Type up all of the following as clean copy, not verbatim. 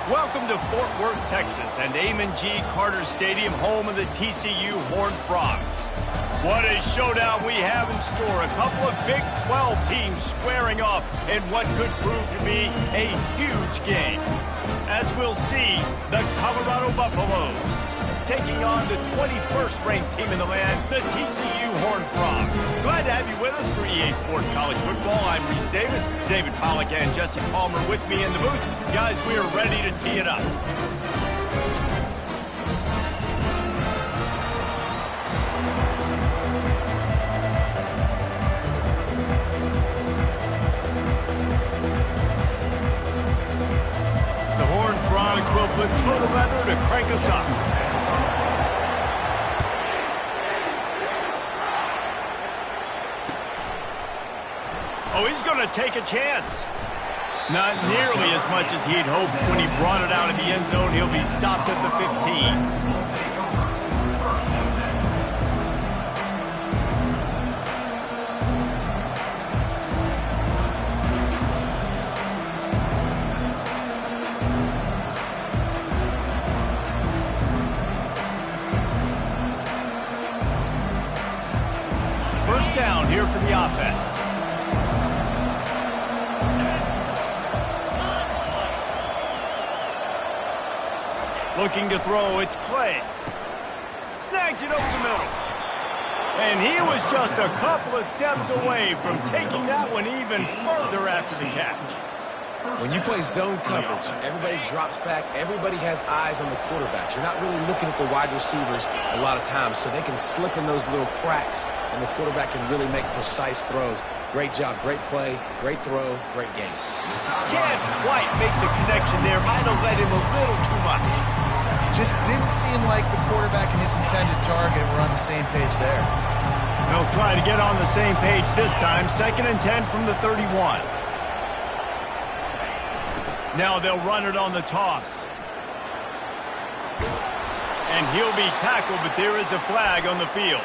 Welcome to Fort Worth, Texas, and Amon G. Carter Stadium, home of the TCU Horned Frogs. What a showdown we have in store. A couple of Big 12 teams squaring off in what could prove to be a huge game. As we'll see, the Colorado Buffaloes taking on the 21st ranked team in the land, the TCU Horned Frogs. Glad to have you with us for EA Sports College Football. I'm Reese Davis, David Pollack and Jesse Palmer with me in the booth. Guys, we are ready to tee it up. The Horned Frogs will put total weather to crank us up. Oh, he's going to take a chance. Not nearly as much as he'd hoped when he brought it out of the end zone. He'll be stopped at the 15. First down here for the offense. Looking to throw, it's Clay. Snags it over the middle. And he was just a couple of steps away from taking that one even further after the catch. When you play zone coverage, everybody drops back, everybody has eyes on the quarterback. You're not really looking at the wide receivers a lot of times, so they can slip in those little cracks, and the quarterback can really make precise throws. Great job, great play, great throw, great game. Can't quite make the connection there. Might have led him a little too much. Just didn't seem like the quarterback and his intended target were on the same page there. They'll try to get on the same page this time. 2nd and 10 from the 31. Now they'll run it on the toss. And he'll be tackled, but there is a flag on the field.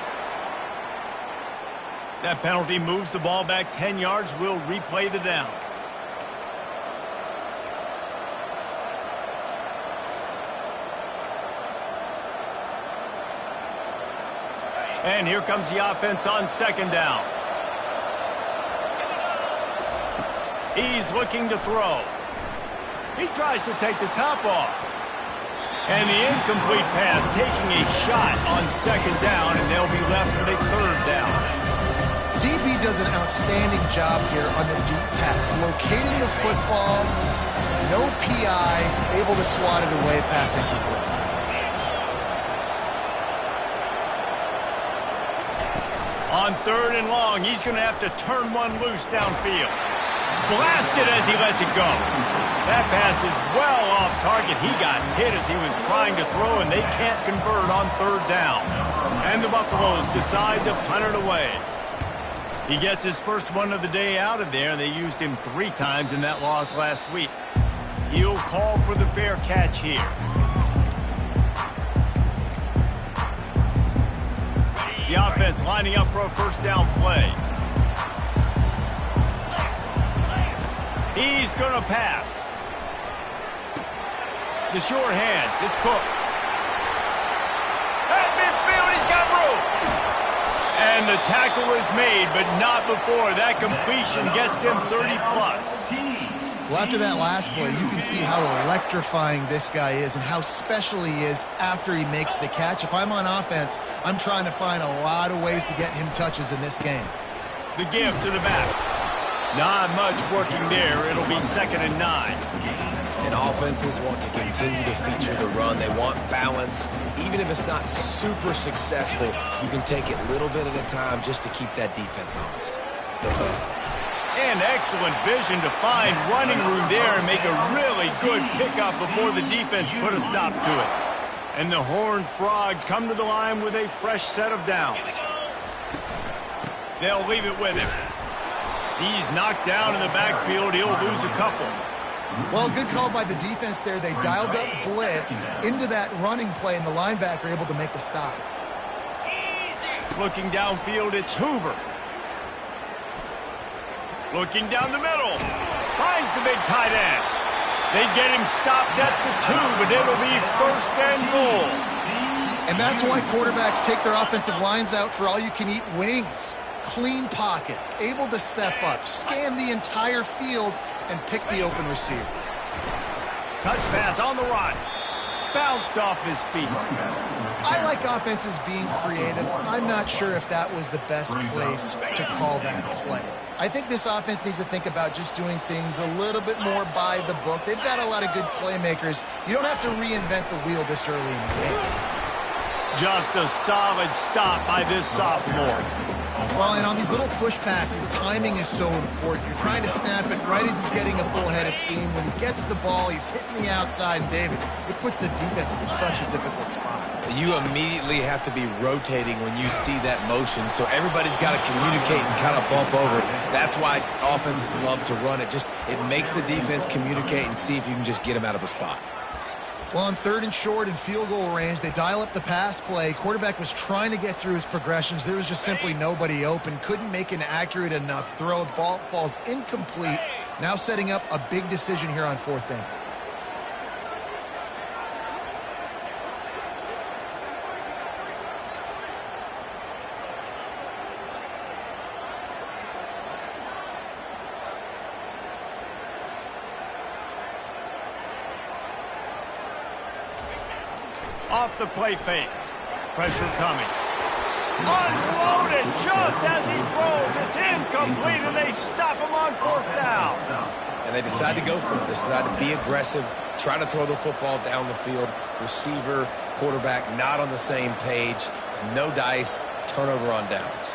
That penalty moves the ball back 10 yards. We'll replay the down. And here comes the offense on 2nd down. He's looking to throw. He tries to take the top off. And the incomplete pass taking a shot on 2nd down, and they'll be left with a 3rd down. DB does an outstanding job here on the deep pass, locating the football, no PI, able to swat it away, pass incomplete. On 3rd and long, he's going to have to turn one loose downfield. Blasted as he lets it go. That pass is well off target. He got hit as he was trying to throw, and they can't convert on 3rd down. And the Buffaloes decide to punt it away. He gets his first one of the day out of there. They used him 3 times in that loss last week. He'll call for the fair catch here. The offense lining up for a 1st down play. He's going to pass. The short hands. It's Cook. At midfield, he's got room. And the tackle is made, but not before. That completion gets them 30-plus. Well, after that last play, you can see how electrifying this guy is and how special he is after he makes the catch. If I'm on offense, I'm trying to find a lot of ways to get him touches in this game. The give to the back. Not much working there. It'll be 2nd and 9. And offenses want to continue to feature the run. They want balance. Even if it's not super successful, you can take it little bit at a time just to keep that defense honest. And excellent vision to find running room there and make a really good pickup before the defense put a stop to it. And the Horned Frogs come to the line with a fresh set of downs. They'll leave it with him. He's knocked down in the backfield. He'll lose a couple. Well, good call by the defense there. They dialed up blitz into that running play, and the linebacker able to make the stop. Looking downfield, it's Hoover. Looking down the middle. Finds the big tight end. They get him stopped at the 2, but it'll be 1st and goal. And that's why quarterbacks take their offensive lines out for all-you-can-eat wings. Clean pocket, able to step up, scan the entire field, and pick the open receiver. Touch pass on the run. Bounced off his feet. I like offenses being creative. I'm not sure if that was the best place to call that play. I think this offense needs to think about just doing things a little bit more by the book. They've got a lot of good playmakers. You don't have to reinvent the wheel this early in the game. Just a solid stop by this sophomore. Well, and on these little push passes, timing is so important. You're trying to snap it right as he's getting a full head of steam. When he gets the ball, he's hitting the outside, and David, it puts the defense in such a difficult spot. You immediately have to be rotating when you see that motion, so everybody's got to communicate and kind of bump over. That's why offenses love to run it. It makes the defense communicate and see if you can just get them out of a spot. Well, on 3rd and short and field goal range, they dial up the pass play. Quarterback was trying to get through his progressions. There was just simply nobody open. Couldn't make an accurate enough throw. The ball falls incomplete. Now setting up a big decision here on 4th down. Off the play fake. Pressure coming. Unloaded just as he throws. It's incomplete, and they stop him on 4th down. And they decide to go for it. They decide to be aggressive, try to throw the football down the field. Receiver, quarterback not on the same page. No dice. Turnover on downs.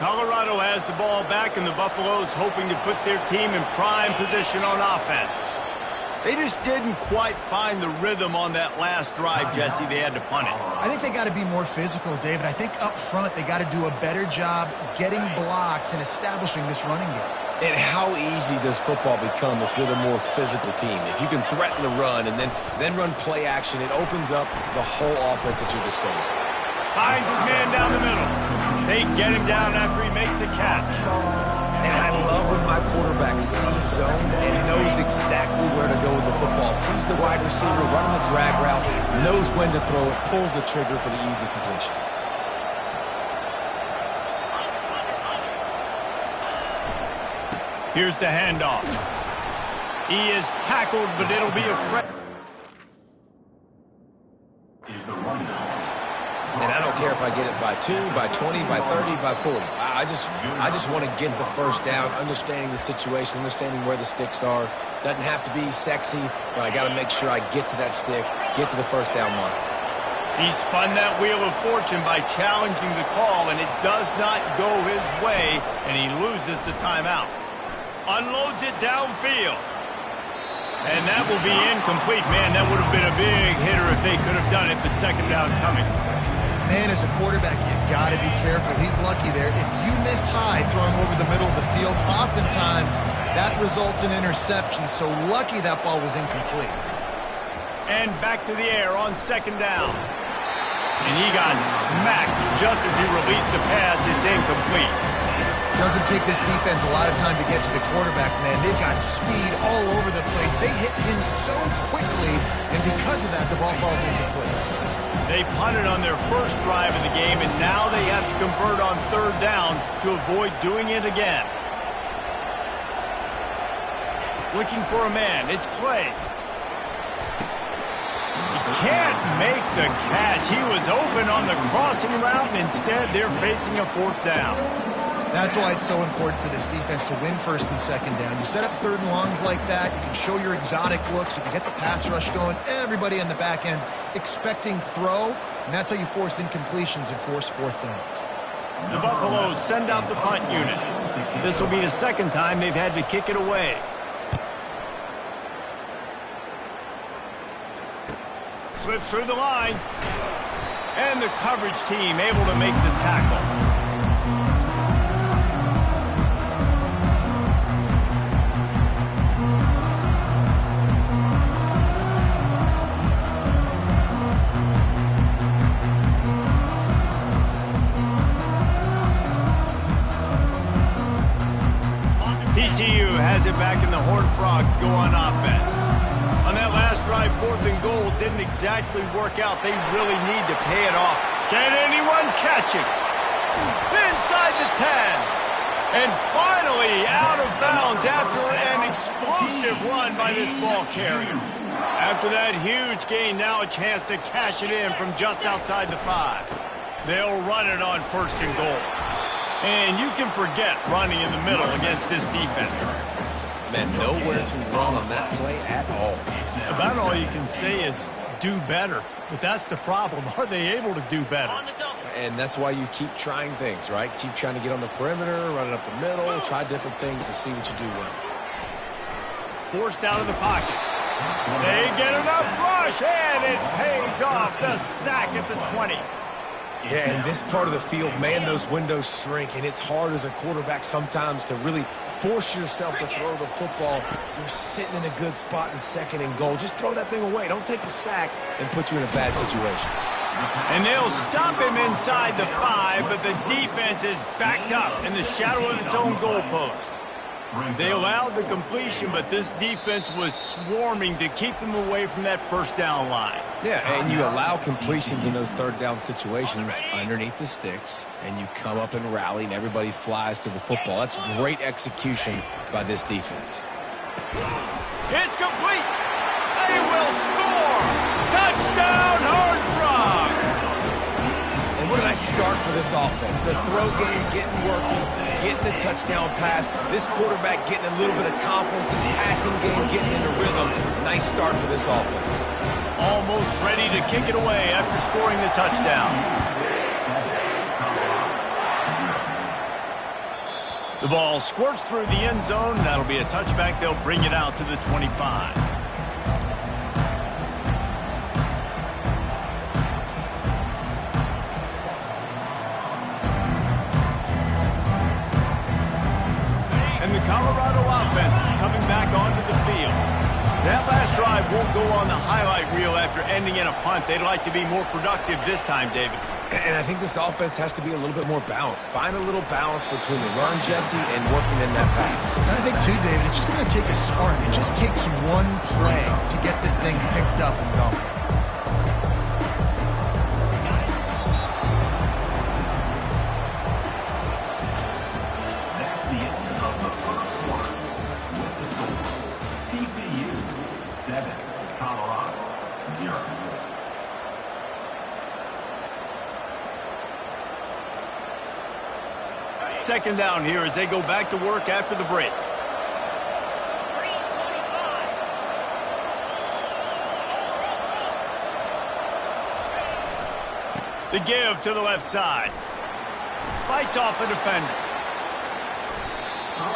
Colorado has the ball back, and the Buffaloes hoping to put their team in prime position on offense. They just didn't quite find the rhythm on that last drive, Jesse. They had to punt it. I think they got to be more physical, David. I think up front they got to do a better job getting blocks and establishing this running game. And how easy does football become if you're the more physical team? If you can threaten the run and then run play action, it opens up the whole offense at your disposal. Finds his man down the middle. They get him down after he makes the catch. And I love when my quarterback sees zone and knows exactly where to go with the football. Sees the wide receiver running the drag route, knows when to throw it, pulls the trigger for the easy completion. Here's the handoff. He is tackled, but it'll be a And I don't care if I get it by 2, by 20, by 30, by 40. I just want to get the 1st down, understanding the situation, understanding where the sticks are. Doesn't have to be sexy, but I got to make sure I get to that stick, get to the 1st down mark. He spun that wheel of fortune by challenging the call, and it does not go his way, and he loses the timeout. Unloads it downfield. And that will be incomplete. Man, that would have been a big hitter if they could have done it, but 2nd down coming. Man, as a quarterback, you got to be careful. He's lucky there. If you miss high throwing over the middle of the field, oftentimes that results in interception. So lucky that ball was incomplete. And back to the air on 2nd down. And he got smacked just as he released the pass. It's incomplete. Doesn't take this defense a lot of time to get to the quarterback, man. They've got speed all over the place. They hit him so quickly, and because of that, the ball falls incomplete. They punted on their 1st drive of the game, and now they have to convert on 3rd down to avoid doing it again. Looking for a man. It's Clay. He can't make the catch. He was open on the crossing route, and instead they're facing a 4th down. That's why it's so important for this defense to win 1st and 2nd down. You set up 3rd and longs like that. You can show your exotic looks. You can get the pass rush going. Everybody on the back end expecting throw, and that's how you force incompletions and force 4th downs. The Buffaloes send out the punt unit. This will be the 2nd time they've had to kick it away. Slips through the line. And the coverage team able to make the tackle. on offense. On that last drive, 4th and goal didn't exactly work out. They really need to pay it off. Can anyone catch it? Inside the 10. And finally out of bounds after an explosive run by this ball carrier. After that huge gain, now a chance to cash it in from just outside the 5. They'll run it on 1st and goal. And you can forget running in the middle against this defense. Man, nowhere to run on that play at all. About all you can say is do better. But that's the problem. Are they able to do better? And that's why you keep trying things, right? Keep trying to get on the perimeter, run it up the middle, try different things to see what you do well. Forced out of the pocket. They get enough rush, and it pays off. The sack at the 20. Yeah, in this part of the field, man, those windows shrink, and it's hard as a quarterback sometimes to really force yourself to throw the football. You're sitting in a good spot in 2nd and goal. Just throw that thing away. Don't take the sack and put you in a bad situation. And they'll stop him inside the 5, but the defense is backed up in the shadow of its own goalpost. They allowed the completion, but this defense was swarming to keep them away from that 1st down line. Yeah, and you allow completions in those 3rd down situations underneath the sticks, and you come up and rally, and everybody flies to the football. That's great execution by this defense. It's complete. They will score. Touchdown, Horned Frog. And what a nice start for this offense. The throw game getting working, getting the touchdown pass. This quarterback getting a little bit of confidence. This passing game getting into rhythm. Nice start for this offense. Almost ready to kick it away after scoring the touchdown. The ball squirts through the end zone. That'll be a touchback. They'll bring it out to the 25. And the Colorado offense is coming back onto the field. That last drive won't go on the highlight reel after ending in a punt. They'd like to be more productive this time, David. And I think this offense has to be a little bit more balanced. Find a little balance between the run, Jesse, and working in that pass. And I think, too, David, it's just going to take a spark. It just takes one play to get this thing picked up and going. Second down here as they go back to work after the break. The give to the left side. Fights off a defender.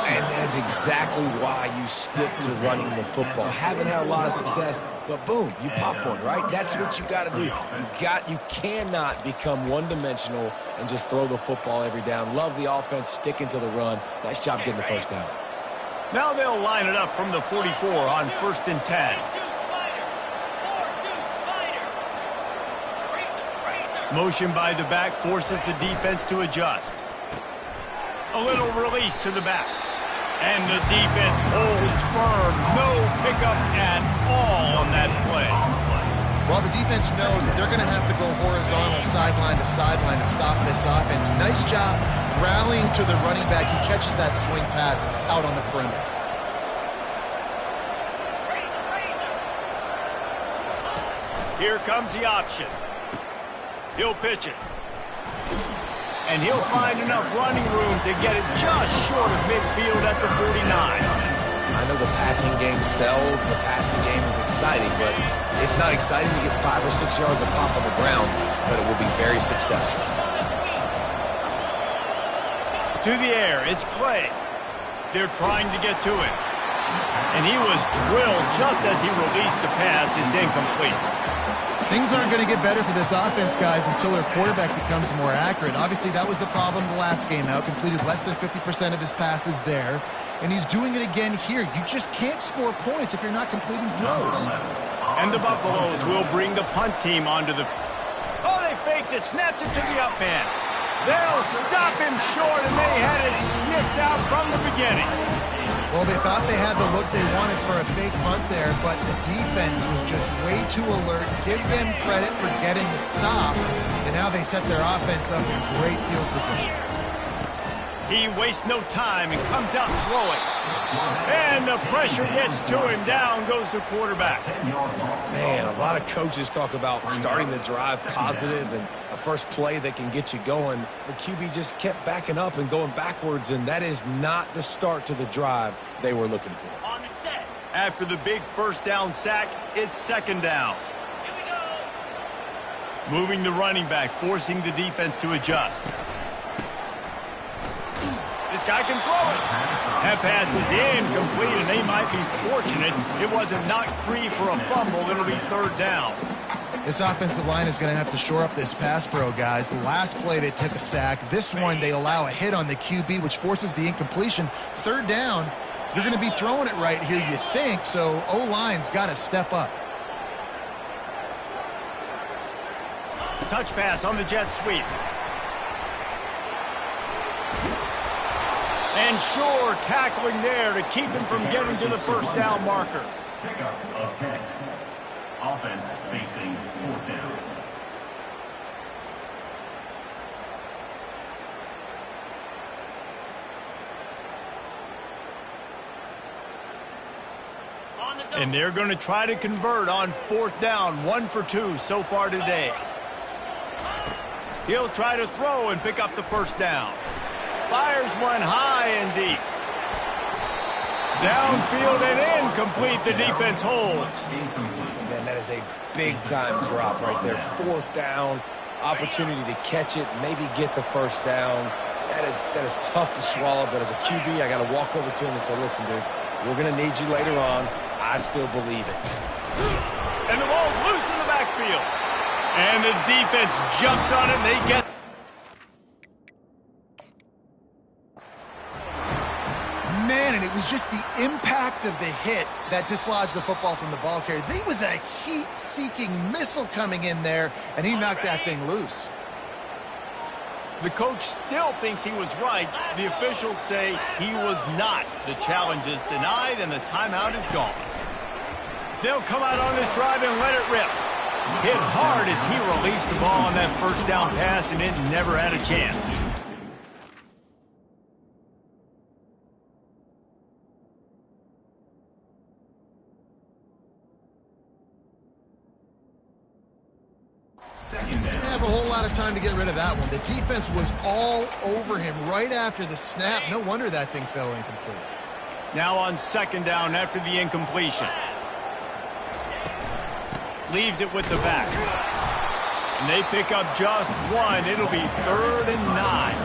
And that is exactly why you stick to running the football. Haven't had a lot of success, but boom, you pop one, right? That's what you got to do. You cannot become one-dimensional and just throw the football every down. Love the offense, sticking to the run. Nice job getting the 1st down. Now they'll line it up from the 44 on 1st and 10. Motion by the back forces the defense to adjust. A little release to the back. And the defense holds firm. No pickup at all on that play. Well, the defense knows that they're going to have to go horizontal sideline to sideline to stop this offense. Nice job rallying to the running back who catches that swing pass out on the perimeter. Here comes the option. He'll pitch it. And he'll find enough running room to get it just short of midfield at the 49. I know the passing game sells, and the passing game is exciting, but it's not exciting to get 5 or 6 yards of pop on the ground, but it will be very successful. To the air, it's Clay. They're trying to get to him. And he was drilled just as he released the pass. It's incomplete. Things aren't going to get better for this offense, guys, until their quarterback becomes more accurate. Obviously, that was the problem the last game out. Completed less than 50% of his passes there. And he's doing it again here. You just can't score points if you're not completing throws. And the Buffaloes will bring the punt team onto the... Oh, they faked it. Snapped it to the up man. They'll stop him short, and they had it sniffed out from the beginning. Well, they thought they had the look they wanted for a fake punt there, but the defense was just way too alert. Give them credit for getting the stop, and now they set their offense up in great field position. He wastes no time and comes out throwing. And the pressure gets to him. Down goes the quarterback. Man, a lot of coaches talk about starting the drive positive and a first play that can get you going. The QB just kept backing up and going backwards, and that is not the start to the drive they were looking for. After the big first down sack, it's second down. Moving the running back, forcing the defense to adjust. This guy can throw it. That pass is incomplete, and they might be fortunate it wasn't knocked free for a fumble. It'll be third down. This offensive line is going to have to shore up this pass pro, guys. The last play they took a sack. This one they allow a hit on the QB, which forces the incompletion. Third down, you're going to be throwing it right here, you think, so O-line's got to step up. Touch pass on the jet sweep. And sure, tackling there to keep him from getting to the first down marker. Pickup of 10. Offense facing fourth down. And they're going to try to convert on fourth down. 1 for 2 so far today. He'll try to throw and pick up the first down. Fires one high and deep. Downfield and incomplete. The defense holds. Man, that is a big-time drop right there. Fourth down, opportunity to catch it, maybe get the first down. That is tough to swallow, but as a QB, I got to walk over to him and say, listen, dude, we're going to need you later on. I still believe it. And the ball's loose in the backfield. And the defense jumps on it, and they get... Man, and it was just the impact of the hit that dislodged the football from the ball carrier. There was a heat-seeking missile coming in there, and he knocked that thing loose. The coach still thinks he was right. The officials say he was not. The challenge is denied, and the timeout is gone. They'll come out on this drive and let it rip. Hit hard as he released the ball on that first down pass, and it never had a chance. Second down. Didn't have a whole lot of time to get rid of that one. The defense was all over him right after the snap. No wonder that thing fell incomplete. Now on second down after the incompletion. Leaves it with the back. And they pick up just one. It'll be 3rd and 9.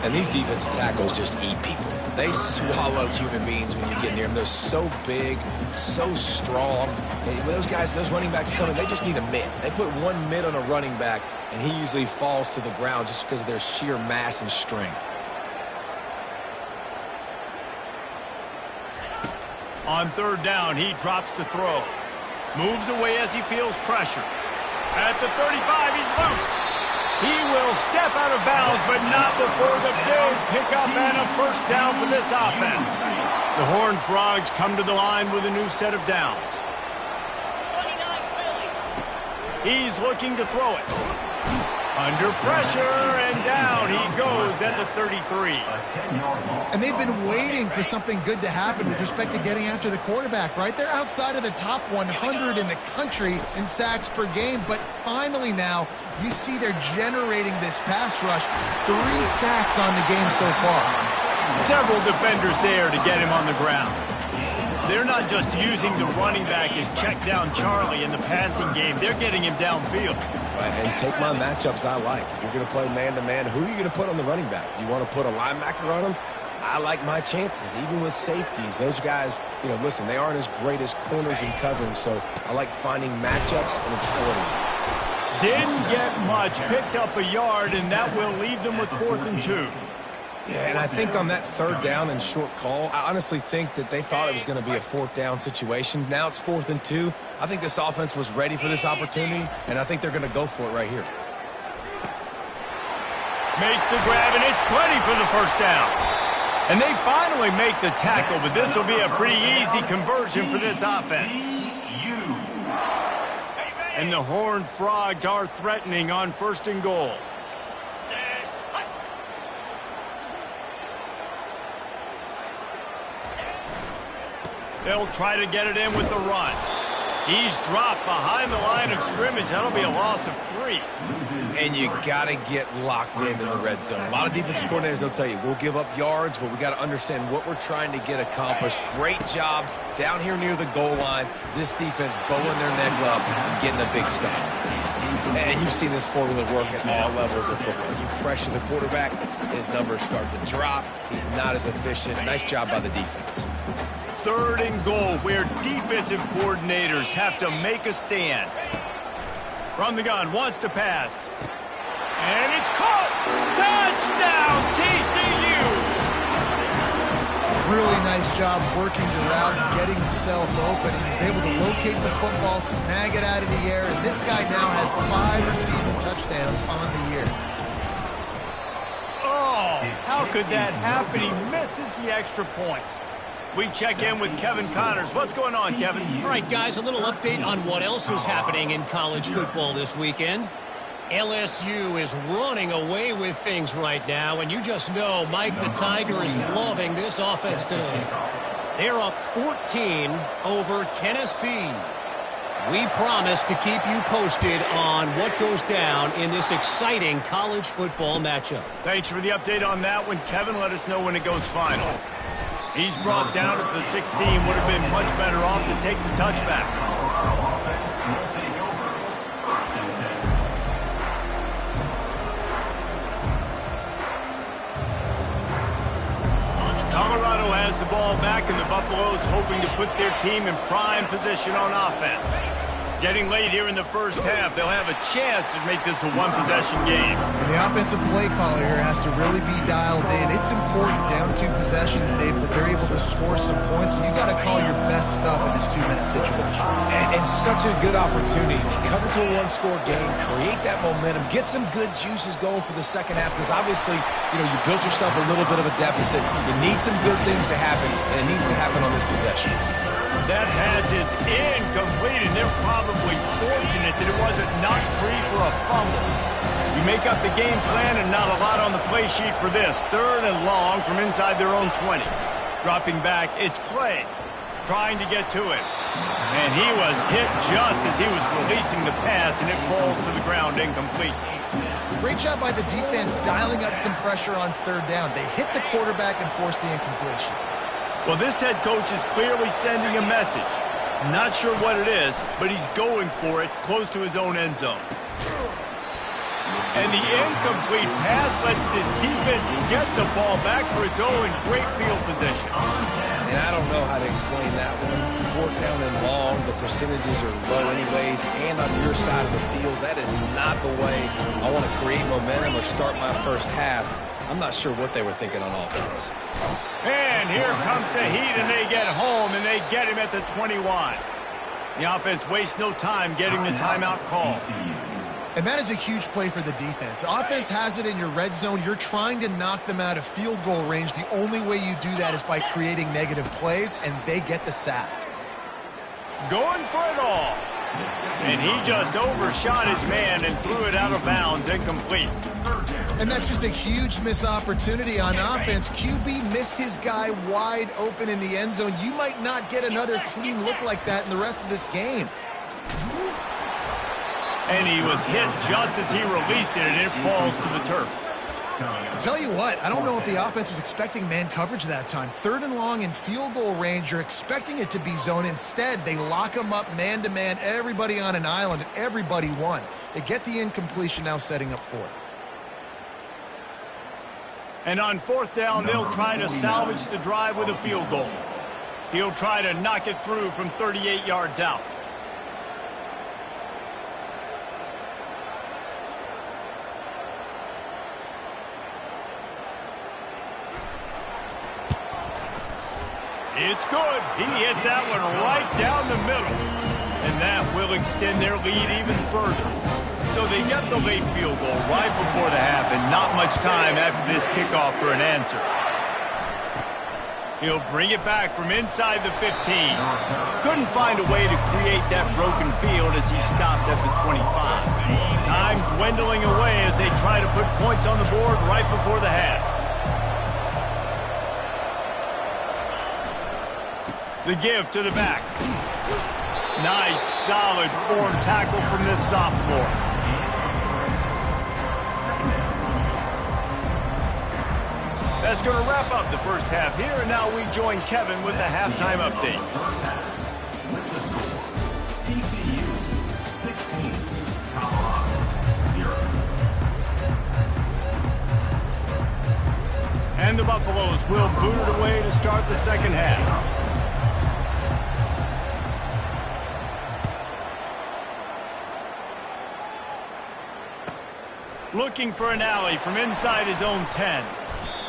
And these defensive tackles just eat people. They swallow human beings when you get near them. They're so big, so strong. And when those guys, those running backs come in, they just need a mid. They put one mid on a running back, and he usually falls to the ground just because of their sheer mass and strength. On third down, he drops to throw. Moves away as he feels pressure. At the 35, he's loose. He will step out of bounds, but not before the big pickup and a first down for this offense. The Horned Frogs come to the line with a new set of downs. He's looking to throw it. Under pressure, and down he goes at the 33. And they've been waiting for something good to happen with respect to getting after the quarterback, right? They're outside of the top 100 in the country in sacks per game, but finally now you see they're generating this pass rush. 3 sacks on the game so far. Several defenders there to get him on the ground. They're not just using the running back as check down Charlie in the passing game. They're getting him downfield. Right, and take my matchups I like. If you're going to play man-to-man, who are you going to put on the running back? You want to put a linebacker on him? I like my chances, even with safeties. Those guys, you know, listen, they aren't as great as corners in covering, so I like finding matchups and exploiting them. Didn't get much, picked up a yard, and that will leave them with 4th and 2. Yeah, and I think on that third down and short call, I honestly think that they thought it was going to be a 4th down situation. Now it's 4th and 2. I think this offense was ready for this opportunity, and I think they're going to go for it right here. Makes the grab, and it's plenty for the first down. And they finally make the tackle, but this will be a pretty easy conversion for this offense. And the Horned Frogs are threatening on 1st and goal. They'll try to get it in with the run. He's dropped behind the line of scrimmage. That'll be a loss of 3. And you got to get locked into the red zone. A lot of defensive coordinators, they'll tell you, we'll give up yards, but we got to understand what we're trying to get accomplished. Great job down here near the goal line. This defense bowing their neck up and getting a big stop. And you've seen this formula work at all levels of football. You pressure the quarterback, his numbers start to drop. He's not as efficient. Nice job by the defense. 3rd and goal, where defensive coordinators have to make a stand. From the gun, wants to pass. And it's caught! Touchdown, TCU! Really nice job working the route and getting himself open. He was able to locate the football, snag it out of the air, and this guy now has 5 receiving touchdowns on the year. Oh, how could that happen? He misses the extra point. We check in with Kevin Connors. What's going on, Kevin? All right, guys, a little update on what else is happening in college football this weekend. LSU is running away with things right now, and you just know Mike the Tiger is loving this offense today. They're up 14 over Tennessee. We promise to keep you posted on what goes down in this exciting college football matchup. Thanks for the update on that one, Kevin. Let us know when it goes final. He's brought down at the 16. Would have been much better off to take the touchback. Colorado has the ball back, and the Buffaloes hoping to put their team in prime position on offense. Getting late here in the first half, they'll have a chance to make this a one-possession game. And the offensive play caller here has to really be dialed in. It's important down 2 possessions, Dave, that they're able to score some points. So you got to call your best stuff in this 2-minute situation. And such a good opportunity to cut into a 1-score game, create that momentum, get some good juices going for the second half, because obviously, you built yourself a little bit of a deficit. You need some good things to happen, and it needs to happen on this possession. That pass is incomplete, and they're probably fortunate that it wasn't knocked free for a fumble. You make up the game plan, and not a lot on the play sheet for this. 3rd and long from inside their own 20. Dropping back, it's Clay trying to get to it. And he was hit just as he was releasing the pass, and it falls to the ground incomplete. Great job by the defense dialing up some pressure on 3rd down. They hit the quarterback and forced the incompletion. Well, this head coach is clearly sending a message. Not sure what it is, but he's going for it close to his own end zone. And the incomplete pass lets this defense get the ball back for its own in great field position. And I don't know how to explain that one. 4th down and long, the percentages are low anyways, and on your side of the field, that is not the way I want to create momentum or start my first half. I'm not sure what they were thinking on offense. And here comes the heat, and they get home, and they get him at the 21. The offense wastes no time getting the timeout call. And that is a huge play for the defense. Offense has it in your red zone. You're trying to knock them out of field goal range. The only way you do that is by creating negative plays, and they get the sack. Going for it all. And he just overshot his man and threw it out of bounds, incomplete. And that's just a huge missed opportunity on offense. QB missed his guy wide open in the end zone. You might not get another clean look like that in the rest of this game. And he was hit just as he released it, and it falls to the turf. I'll tell you what, I don't know if the offense was expecting man coverage that time. 3rd and long in field goal range, you're expecting it to be zone. Instead, they lock them up man-to-man, everybody on an island, and everybody won. They get the incompletion, now setting up 4th. And on 4th down, they'll try to salvage the drive with a field goal. He'll try to knock it through from 38 yards out. It's good. He hit that one right down the middle. And that will extend their lead even further. So they get the late field goal right before the half, and not much time after this kickoff for an answer. He'll bring it back from inside the 15. Couldn't find a way to create that broken field as he stopped at the 25. Time dwindling away as they try to put points on the board right before the half. The give to the back. Nice, solid form tackle from this sophomore. That's going to wrap up the first half here, and now we join Kevin with the halftime update. TCU 16, Colorado 0. And the Buffaloes will boot it away to start the second half. Looking for an alley from inside his own 10.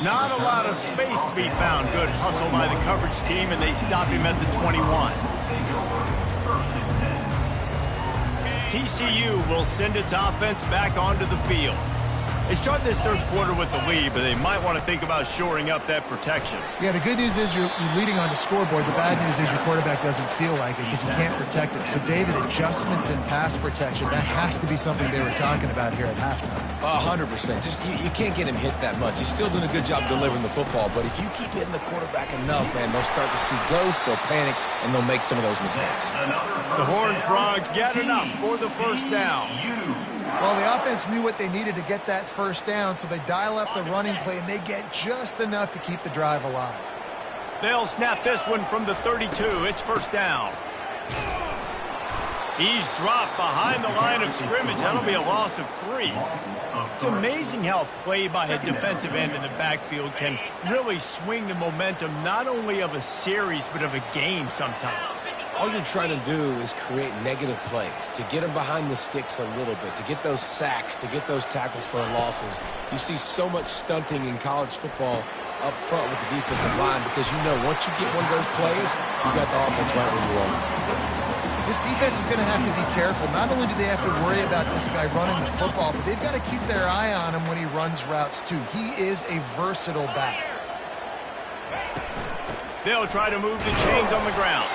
Not a lot of space to be found. Good hustle by the coverage team, and they stop him at the 21. TCU will send its offense back onto the field. They start this third quarter with the lead, but they might want to think about shoring up that protection. Yeah, the good news is you're leading on the scoreboard. The bad news is your quarterback doesn't feel like it because you can't protect him. So, David, adjustments in pass protection, that has to be something they were talking about here at halftime. 100%. Just you can't get him hit that much. He's still doing a good job delivering the football, but if you keep hitting the quarterback enough, man, they'll start to see ghosts, they'll panic, and they'll make some of those mistakes. The Horned Frogs get enough for the first down. Well, the offense knew what they needed to get that first down, so they dial up the running play, and they get just enough to keep the drive alive. They'll snap this one from the 32. It's first down. He's dropped behind the line of scrimmage. That'll be a loss of 3. It's amazing how play by a defensive end in the backfield can really swing the momentum not only of a series but of a game sometimes. All you're trying to do is create negative plays, to get them behind the sticks a little bit, to get those sacks, to get those tackles for losses. You see so much stunting in college football up front with the defensive line because you know once you get one of those plays, you got the offense right where you want it. This defense is going to have to be careful. Not only do they have to worry about this guy running the football, but they've got to keep their eye on him when he runs routes too. He is a versatile back. They'll try to move the chains on the ground.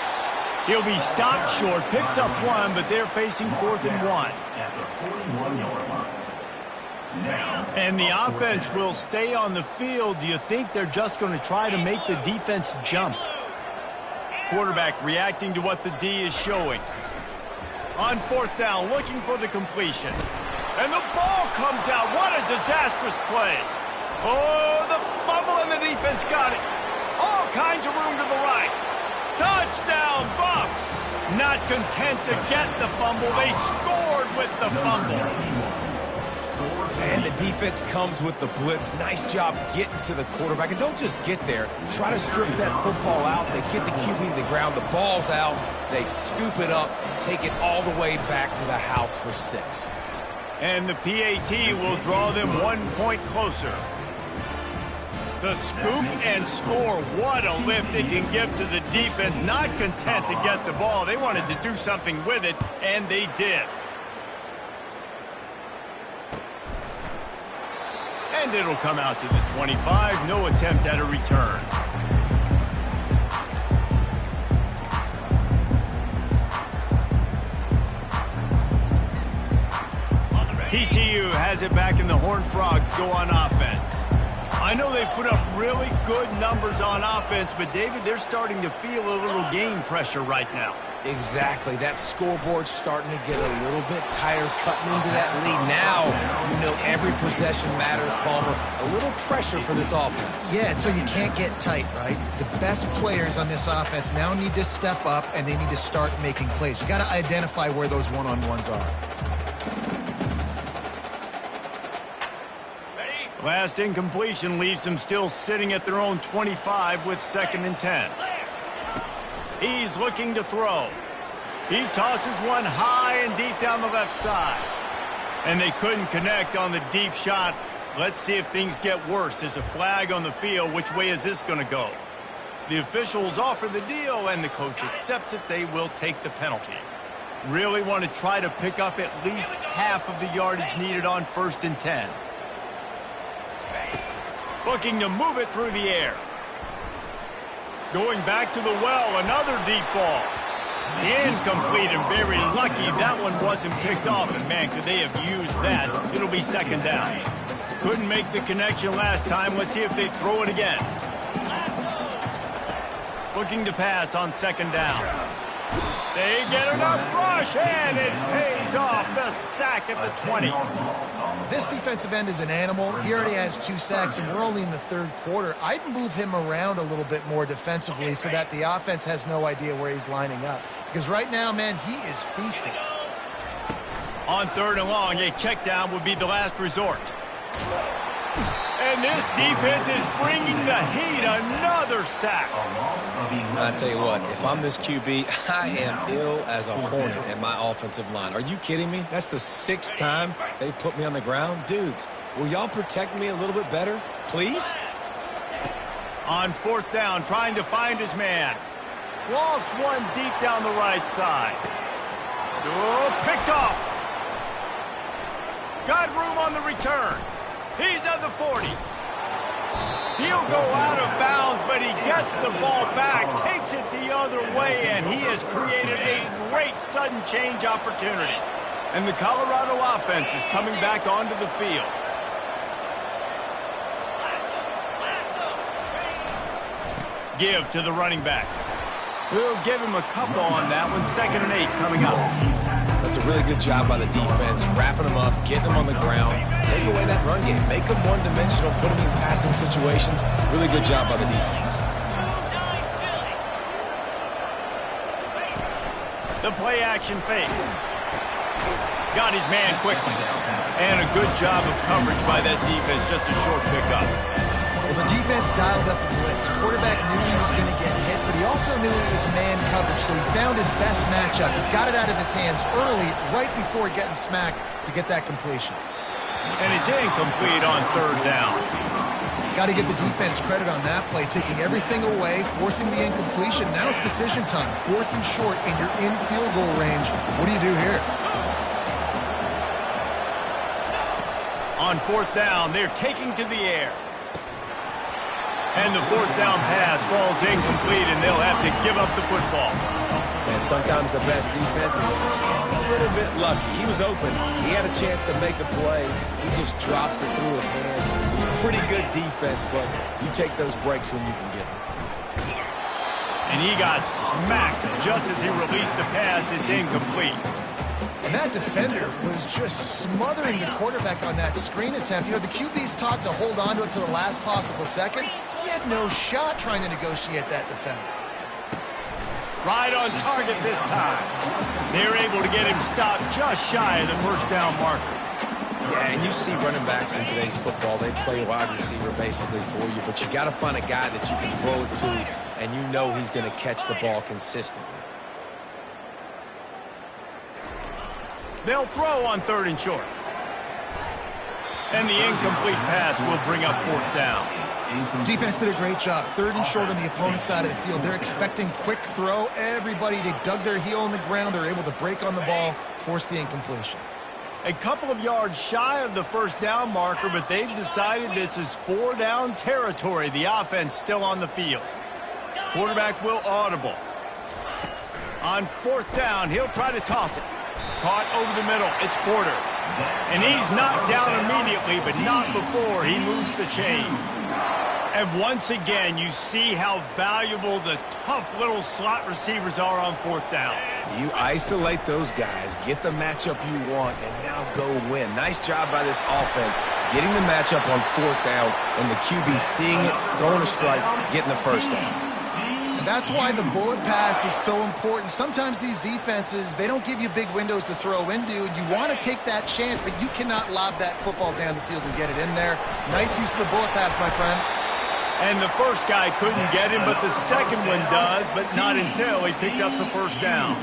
He'll be stopped short, picks up 1, but they're facing 4th and 1. At the 41-yard line. Now, And the offense will stay on the field. Do you think they're just going to try to make the defense jump? Quarterback reacting to what the D is showing. On 4th down, looking for the completion. And the ball comes out. What a disastrous play. Oh, the fumble, and the defense got it. All kinds of room to the right. Touchdown, Bucks! Not content to get the fumble, they scored with the fumble. And the defense comes with the blitz. Nice job getting to the quarterback. And don't just get there. Try to strip that football out. They get the QB to the ground. The ball's out. They scoop it up, take it all the way back to the house for 6. And the PAT will draw them 1 point closer. The scoop and score, what a lift it can give to the defense. Not content to get the ball. They wanted to do something with it, and they did. And it'll come out to the 25. No attempt at a return. TCU has it back, and the Horned Frogs go on offense. I know they put up really good numbers on offense, but, David, they're starting to feel a little game pressure right now. Exactly. That scoreboard's starting to get a little bit tired cutting into that lead. Now, you know every possession matters, Palmer. A little pressure for this offense. Yeah, so you can't get tight, right? The best players on this offense now need to step up, and they need to start making plays. You got to identify where those one-on-ones are. Last incompletion leaves them still sitting at their own 25 with 2nd and 10. He's looking to throw. He tosses one high and deep down the left side. And they couldn't connect on the deep shot. Let's see if things get worse. There's a flag on the field. Which way is this going to go? The officials offer the deal, and the coach accepts it. They will take the penalty. Really want to try to pick up at least half of the yardage needed on 1st and 10. Looking to move it through the air. Going back to the well, another deep ball. Incomplete and very lucky that one wasn't picked off. And man, could they have used that? It'll be second down. Couldn't make the connection last time. Let's see if they throw it again. Looking to pass on second down. They get enough rush, and it pays off. The sack at the 20. This defensive end is an animal. He already has 2 sacks, and we're only in the third quarter. I'd move him around a little bit more defensively so that the offense has no idea where he's lining up. Because right now, man, he is feasting. On third and long, a check down would be the last resort. And this defense is bringing the heat. Another sack. I tell you what, if I'm this QB, I am ill as a hornet at my offensive line. Are you kidding me? That's the 6th time they put me on the ground. Dudes, will y'all protect me a little bit better, please? On fourth down, trying to find his man. Lost one deep down the right side. Oh, picked off. Got room on the return. He's at the 40. He'll go out of bounds, but he gets the ball back, takes it the other way, and he has created a great sudden change opportunity. And the Colorado offense is coming back onto the field. Give to the running back. We'll give him a couple on that one. 2nd and 8 coming up. That's a really good job by the defense, wrapping them up, getting them on the ground, take away that run game, make them one-dimensional, put them in passing situations. Really good job by the defense. The play action fake. Got his man quickly. And a good job of coverage by that defense, just a short pickup. Well, the defense dialed up a blitz. Quarterback knew he was going to get hit, but he also knew it was man coverage, so he found his best matchup. He got it out of his hands early, right before getting smacked to get that completion. And it's incomplete on third down. Got to give the defense credit on that play, taking everything away, forcing the incompletion. Now it's decision time. 4th and short, and you're in field goal range. What do you do here? On fourth down, they're taking to the air. And the fourth down pass falls incomplete, and they'll have to give up the football. And sometimes the best defense is a little bit lucky. He was open. He had a chance to make a play. He just drops it through his hand. Pretty good defense, but you take those breaks when you can get them. And he got smacked just as he released the pass. It's incomplete. And that defender was just smothering the quarterback on that screen attempt. You know, the QB's taught to hold on to it to the last possible second. He had no shot trying to negotiate that defender. Right on target this time. They're able to get him stopped just shy of the first down marker. Yeah, and you see running backs in today's football, they play wide receiver basically for you, but you got to find a guy that you can throw it to, and you know he's going to catch the ball consistently. They'll throw on third and short. And the incomplete pass will bring up fourth down. Defense did a great job. 3rd and short on the opponent's side of the field. They're expecting quick throw. Everybody, they dug their heel on the ground. They're able to break on the ball, force the incompletion. A couple of yards shy of the first down marker, but they've decided this is 4-down territory. The offense still on the field. Quarterback will audible. On fourth down, he'll try to toss it. Caught over the middle. It's Porter. And he's knocked down immediately, but not before he moves the chains. And once again, you see how valuable the tough little slot receivers are on fourth down. You isolate those guys, get the matchup you want, and now go win. Nice job by this offense, getting the matchup on fourth down, and the QB seeing it, throwing a strike, getting the first down. That's why the bullet pass is so important. Sometimes these defenses, they don't give you big windows to throw into, and you want to take that chance, but you cannot lob that football down the field and get it in there. Nice use of the bullet pass, my friend. And the first guy couldn't get him, but the second one does, but not until he picks up the first down.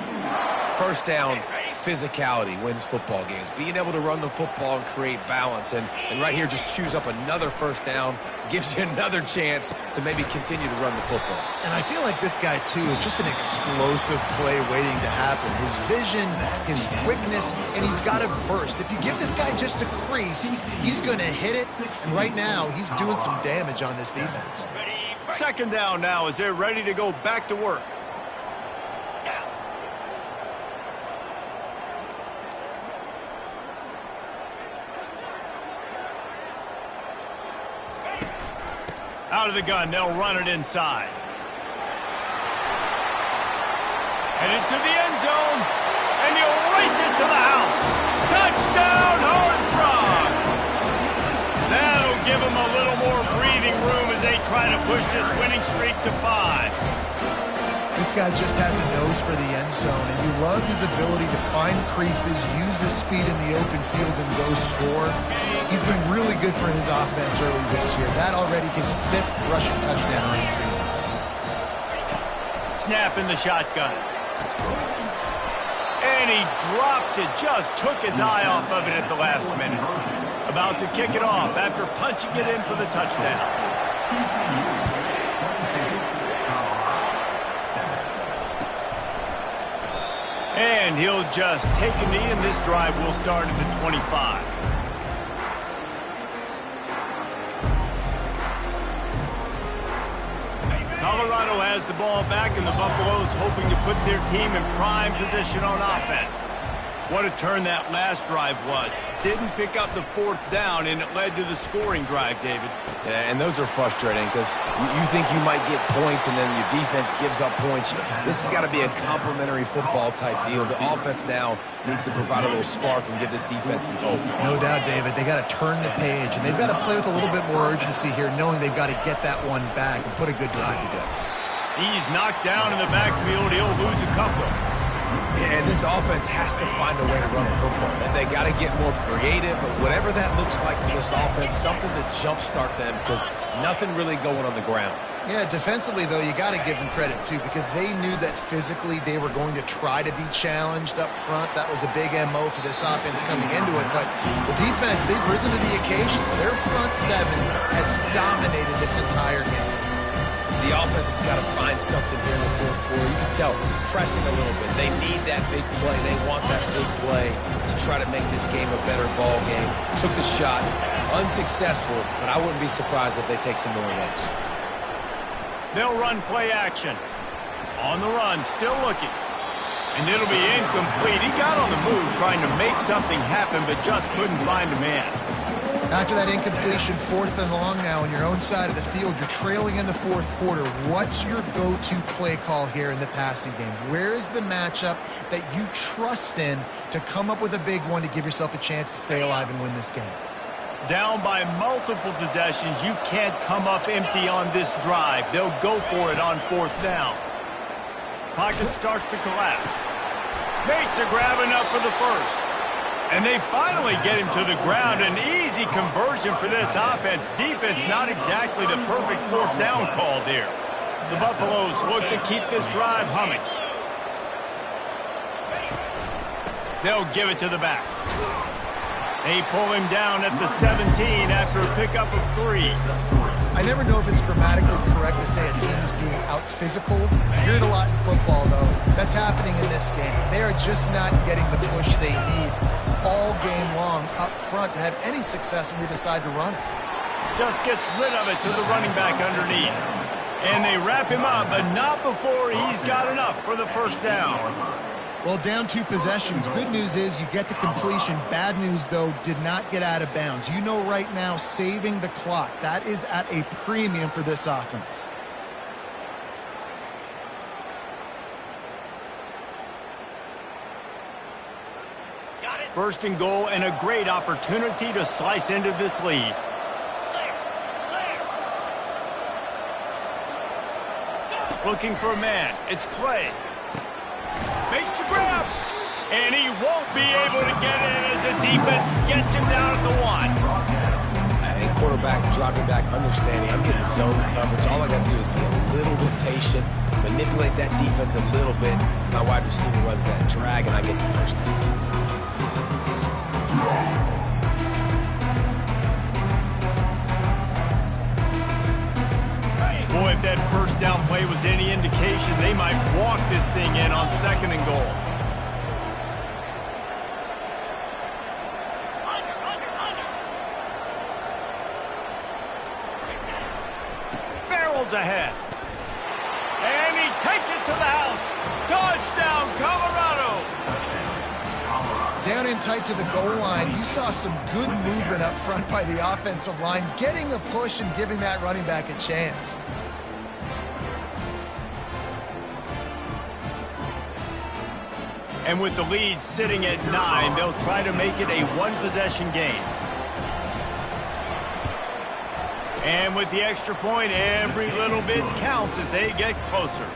First down, physicality wins football games. Being able to run the football and create balance. And right here, just choose up another first down, gives you another chance to maybe continue to run the football. And I feel like this guy, too, is just an explosive play waiting to happen. His vision, his quickness, and he's got a burst. If you give this guy just a crease, he's going to hit it. And right now, he's doing some damage on this defense. Second down now as they're ready to go back to work. Out of the gun, they'll run it inside. And into the end zone, and he'll race it to the house. Touchdown, Horned Frog! That'll give him a little more breathing room as they try to push this winning streak to 5. This guy just has a nose for the end zone, and you love his ability to find creases, use his speed in the open field, and go score. He's been really good for his offense early this year. That already his 5th rushing touchdown on the season. Snap in the shotgun. And he drops it. Just took his eye off of it at the last minute. About to kick it off after punching it in for the touchdown. And he'll just take a knee, and this drive will start at the 25. Colorado has the ball back, and the Buffaloes hoping to put their team in prime position on offense. What a turn that last drive was. Didn't pick up the 4th down, and it led to the scoring drive, David. Yeah, and those are frustrating because you think you might get points and then your defense gives up points. This has got to be a complementary football type deal. The offense now needs to provide a little spark and give this defense some hope. No doubt, David. They got to turn the page, and they've got to play with a little bit more urgency here, knowing they've got to get that one back and put a good drive together. He's knocked down in the backfield. He'll lose a couple. And this offense has to find a way to run the football. And they got to get more creative, but whatever that looks like for this offense, something to jumpstart them because nothing really going on the ground. Yeah, defensively, though, you got to give them credit, too, because they knew that physically they were going to try to be challenged up front. That was a big MO for this offense coming into it. But the defense, they've risen to the occasion. Their front 7 has dominated this entire game. The offense has got to find something here in the 4th quarter. You can tell, pressing a little bit. They need that big play. They want that big play to try to make this game a better ball game. Took the shot, unsuccessful, but I wouldn't be surprised if they take some more of those. They'll run play action. On the run, still looking. And it'll be incomplete. He got on the move trying to make something happen, but just couldn't find a man. After that incompletion, 4th and long now on your own side of the field, you're trailing in the 4th quarter. What's your go-to play call here in the passing game? Where is the matchup that you trust in to come up with a big one to give yourself a chance to stay alive and win this game? Down by multiple possessions, you can't come up empty on this drive. They'll go for it on 4th down. Pocket starts to collapse. Makes a grab enough for the first. And they finally get him to the ground. An easy conversion for this offense. Defense not exactly the perfect 4th down call there. The Buffaloes look to keep this drive humming. They'll give it to the back. They pull him down at the 17 after a pickup of 3. I never know if it's grammatically correct to say a team is being out-physicaled. You hear it a lot in football, though. That's happening in this game. They are just not getting the push they need all game long up front to have any success when they decide to run it. Just gets rid of it to the running back underneath. And they wrap him up, but not before he's got enough for the 1st down. Well, down 2 possessions. Good news is you get the completion. Bad news, though, did not get out of bounds. You know right now, saving the clock, that is at a premium for this offense. First and goal, and a great opportunity to slice into this lead. Looking for a man. It's Clay. Makes the grab. And he won't be able to get in as the defense gets him down at the 1. I think quarterback dropping back, understanding I'm getting zone coverage. All I got to do is be a little bit patient, manipulate that defense a little bit. My wide receiver runs that drag, and I get the 1st down. Boy, if that 1st down play was any indication, they might walk this thing in on 2nd and goal. miles ahead. And he takes it to the house. Touchdown, Colorado! Down in tight to the goal line, you saw some good movement up front by the offensive line, getting a push and giving that running back a chance. And with the lead sitting at 9, they'll try to make it a one-possession game. And with the extra point, every little bit counts as they get closer.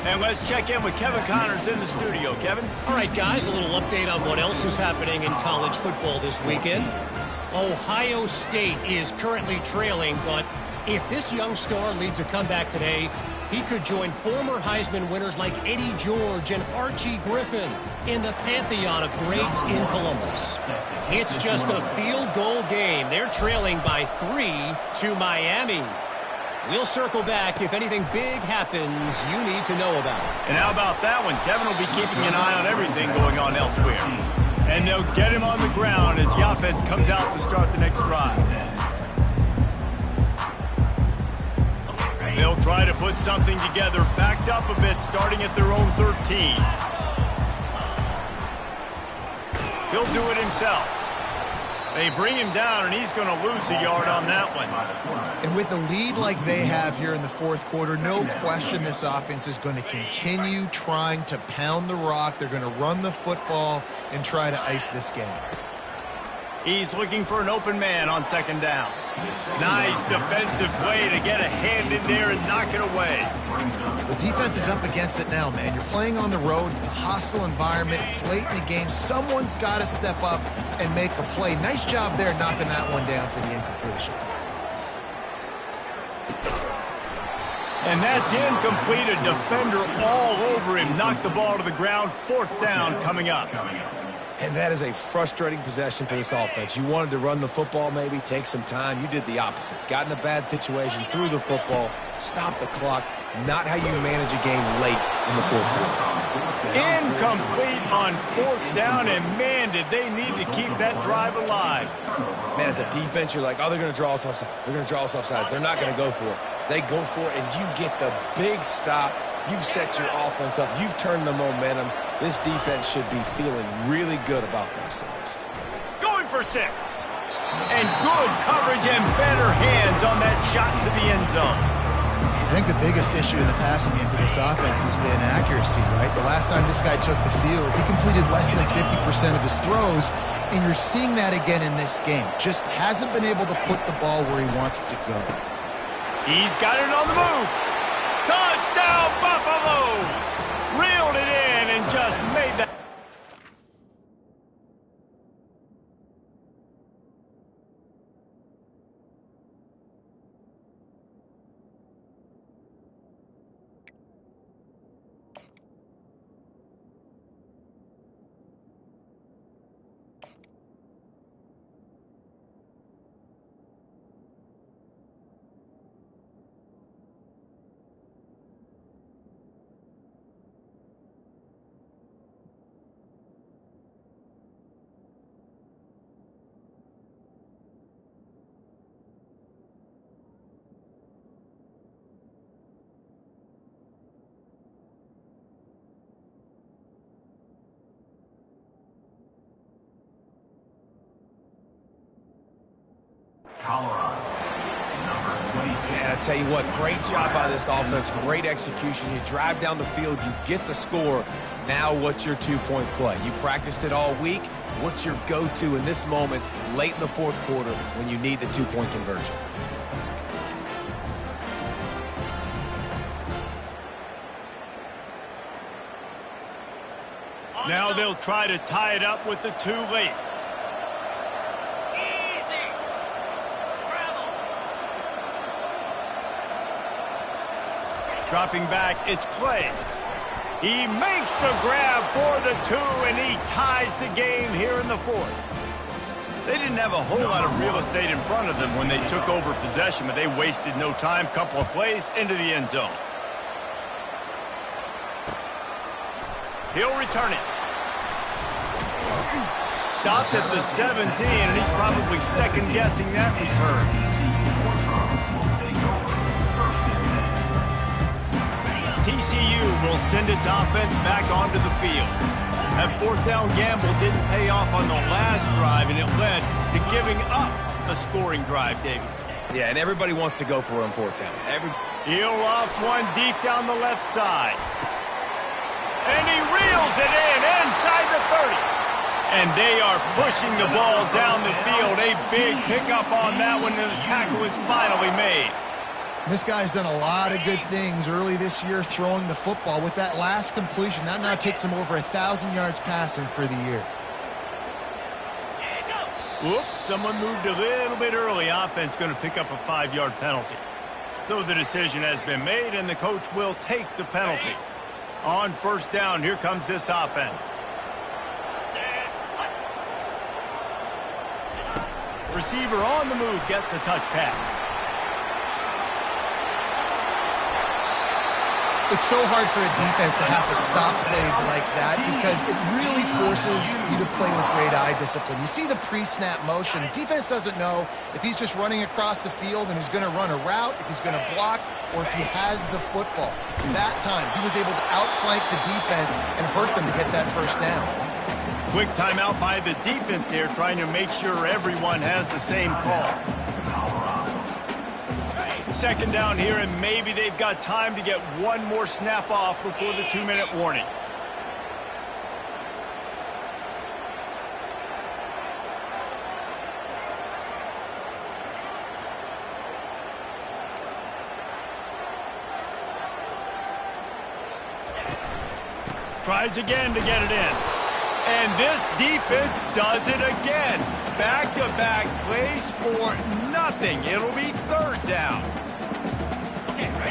And let's check in with Kevin Connors in the studio. Kevin? All right, guys, a little update on what else is happening in college football this weekend. Ohio State is currently trailing, but if this young star leads a comeback today, he could join former Heisman winners like Eddie George and Archie Griffin in the pantheon of greats in Columbus. It's just a field goal game. They're trailing by 3 to Miami. We'll circle back if anything big happens you need to know about. And how about that one? Kevin will be keeping an eye on everything going on elsewhere. And they'll get him on the ground as the offense comes out to start the next drive. They'll try to put something together, backed up a bit, starting at their own 13. He'll do it himself. They bring him down, and he's going to lose a yard on that one. And with a lead like they have here in the fourth quarter, no question this offense is going to continue trying to pound the rock. They're going to run the football and try to ice this game. He's looking for an open man on second down. Nice defensive play to get a hand in there and knock it away. The defense is up against it now, man. You're playing on the road. It's a hostile environment. It's late in the game. Someone's got to step up and make a play. Nice job there knocking that one down for the incompletion. And that's incomplete. A defender all over him. Knocked the ball to the ground. Fourth down coming up. And that is a frustrating possession for this offense. You wanted to run the football, maybe take some time. You did the opposite. Got in a bad situation, threw the football, stopped the clock. Not how you manage a game late in the fourth quarter. Incomplete on fourth down, and man, did they need to keep that drive alive. Man, as a defense, you're like, oh, they're going to draw us offside. They're going to draw us offside. They're not going to go for it. They go for it, and you get the big stop. You've set your offense up. You've turned the momentum. This defense should be feeling really good about themselves. Going for 6. And good coverage and better hands on that shot to the end zone. I think the biggest issue in the passing game for this offense has been accuracy, right? The last time this guy took the field, he completed less than 50% of his throws, and you're seeing that again in this game. Just hasn't been able to put the ball where he wants it to go. He's got it on the move. Touchdown, Buffaloes! Reeled it in and just made that. Colorado, number 22. And I tell you what, great job by this offense, great execution. You drive down the field, you get the score. Now what's your two-point play? You practiced it all week. What's your go-to in this moment late in the fourth quarter when you need the two-point conversion? Now they'll try to tie it up with the 2 late. Dropping back, it's Clay. He makes the grab for the 2, and he ties the game here in the fourth. They didn't have a whole lot of real estate in front of them when they took over possession, but they wasted no time. Couple of plays into the end zone. He'll return it. Stopped at the 17, and he's probably second-guessing that return. TCU will send its offense back onto the field. That fourth down gamble didn't pay off on the last drive, and it led to giving up a scoring drive, David. Yeah, and everybody wants to go for it on fourth down. He'll off one deep down the left side. And he reels it in inside the 30. And they are pushing the ball down the field. A big pickup on that one, and the tackle is finally made. This guy's done a lot of good things early this year throwing the football. With that last completion, that now takes him over 1,000 yards passing for the year. Whoops, someone moved a little bit early. Offense going to pick up a 5-yard penalty. So the decision has been made, and the coach will take the penalty. On first down, here comes this offense. Receiver on the move gets the touch pass. It's so hard for a defense to have to stop plays like that because it really forces you to play with great eye discipline. You see the pre-snap motion. Defense doesn't know if he's just running across the field and he's going to run a route, if he's going to block, or if he has the football. That time, he was able to outflank the defense and hurt them to get that first down. Quick timeout by the defense there, trying to make sure everyone has the same call. Second down here, and maybe they've got time to get one more snap off before the 2-minute warning. Tries again to get it in. And this defense does it again. Back-to-back plays for nothing. It'll be third down.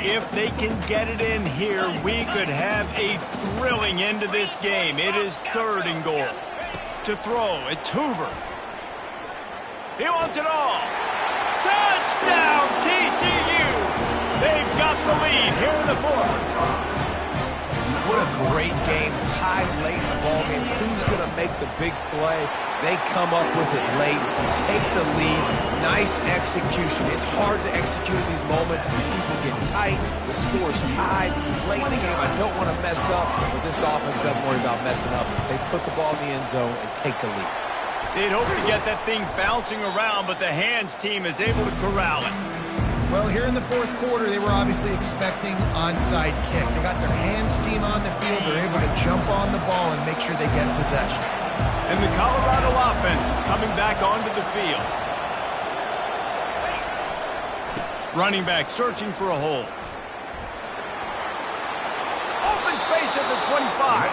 If they can get it in here, we could have a thrilling end to this game. It is third and goal. To throw, it's Hoover. He wants it all. Touchdown, TCU! They've got the lead here in the fourth. What a great game, tied late in the ball game. Who's going to make the big play? They come up with it late, take the lead. Nice execution. It's hard to execute in these moments. People get tight. The score's tied late in the game. I don't want to mess up, but this offense doesn't worry about messing up. They put the ball in the end zone and take the lead. They'd hope to get that thing bouncing around, but the hands team is able to corral it. Well, here in the fourth quarter, they were obviously expecting onside kick. They got their hands team on the field. They're able to jump on the ball and make sure they get possession. And the Colorado offense is coming back onto the field. Running back searching for a hole. Open space at the 25.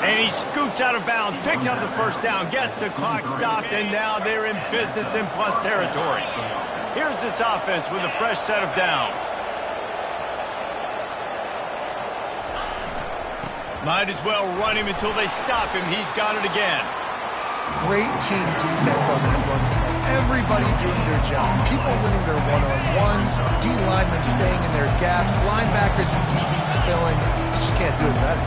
And he scoots out of bounds, picks up the first down, gets the clock stopped, and now they're in business in plus territory. Here's this offense with a fresh set of downs. Might as well run him until they stop him. He's got it again. Great team defense on that run play. Everybody doing their job. People winning their one-on-ones, D linemen staying in their gaps, linebackers and DBs filling. You just can't do it better.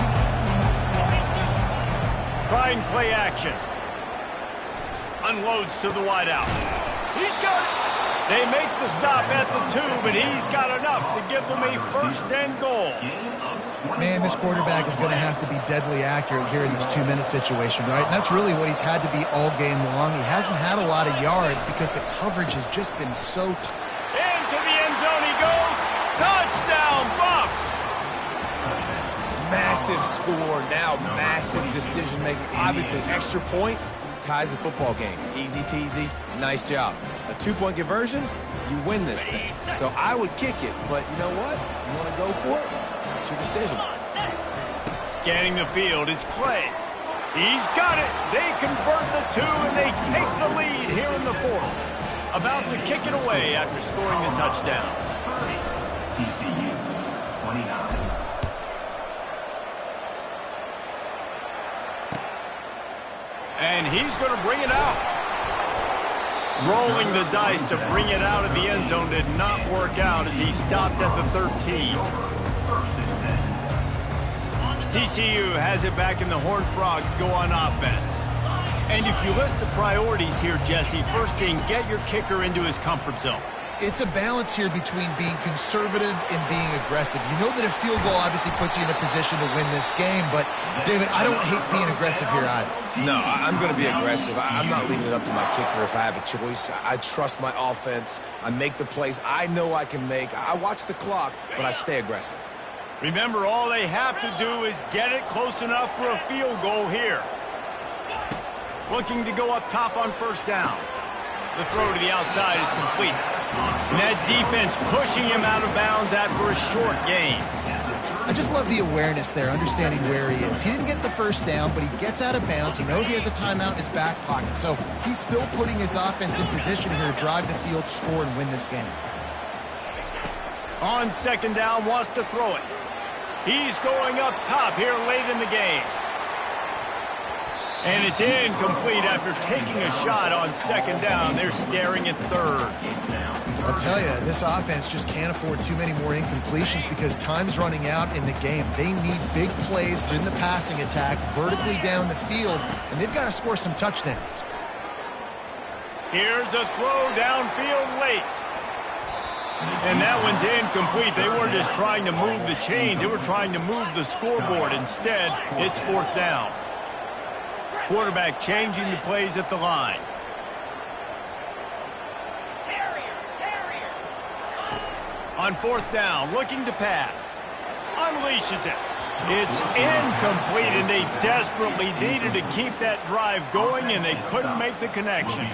Trying play action. Unloads to the wideout. He's got it. They make the stop at the 2, but he's got enough to give them a first and goal. Man, this quarterback is going to have to be deadly accurate here in this 2-minute situation, right? And that's really what he's had to be all game long. He hasn't had a lot of yards because the coverage has just been so tight. Into the end zone he goes. Touchdown, Bucks! Massive score, now massive decision-making. Obviously, extra point ties the football game. Easy peasy, nice job. A 2-point conversion, you win this thing. So I would kick it, but you know what? If you want to go for it, it's your decision. Scanning the field, it's Clay. He's got it. They convert the 2, and they take the lead here in the fourth. About to kick it away after scoring the touchdown. TCU 29. And he's going to bring it out. Rolling the dice to bring it out of the end zone did not work out as he stopped at the 13. TCU has it back, and the Horned Frogs go on offense. And if you list the priorities here, Jesse, first thing, get your kicker into his comfort zone. It's a balance here between being conservative and being aggressive. You know that a field goal obviously puts you in a position to win this game, but, David, I don't hate being aggressive here either. No, I'm going to be aggressive. I'm not leaving it up to my kicker if I have a choice. I trust my offense. I make the plays I know I can make. I watch the clock, but I stay aggressive. Remember, all they have to do is get it close enough for a field goal here. Looking to go up top on first down. The throw to the outside is complete. And that defense pushing him out of bounds after a short gain. I just love the awareness there, understanding where he is. He didn't get the first down, but he gets out of bounds. He knows he has a timeout in his back pocket. So he's still putting his offense in position here to drive the field, score, and win this game. On second down, wants to throw it. He's going up top here late in the game. And it's incomplete after taking a shot on second down. They're staring at third. I'll tell you, this offense just can't afford too many more incompletions because time's running out in the game. They need big plays in the passing attack, vertically down the field, and they've got to score some touchdowns. Here's a throw downfield late. And that one's incomplete. They weren't just trying to move the chains. They were trying to move the scoreboard. Instead, it's fourth down. Quarterback changing the plays at the line. On fourth down, looking to pass. Unleashes it. It's incomplete, and they desperately needed to keep that drive going, and they couldn't make the connection.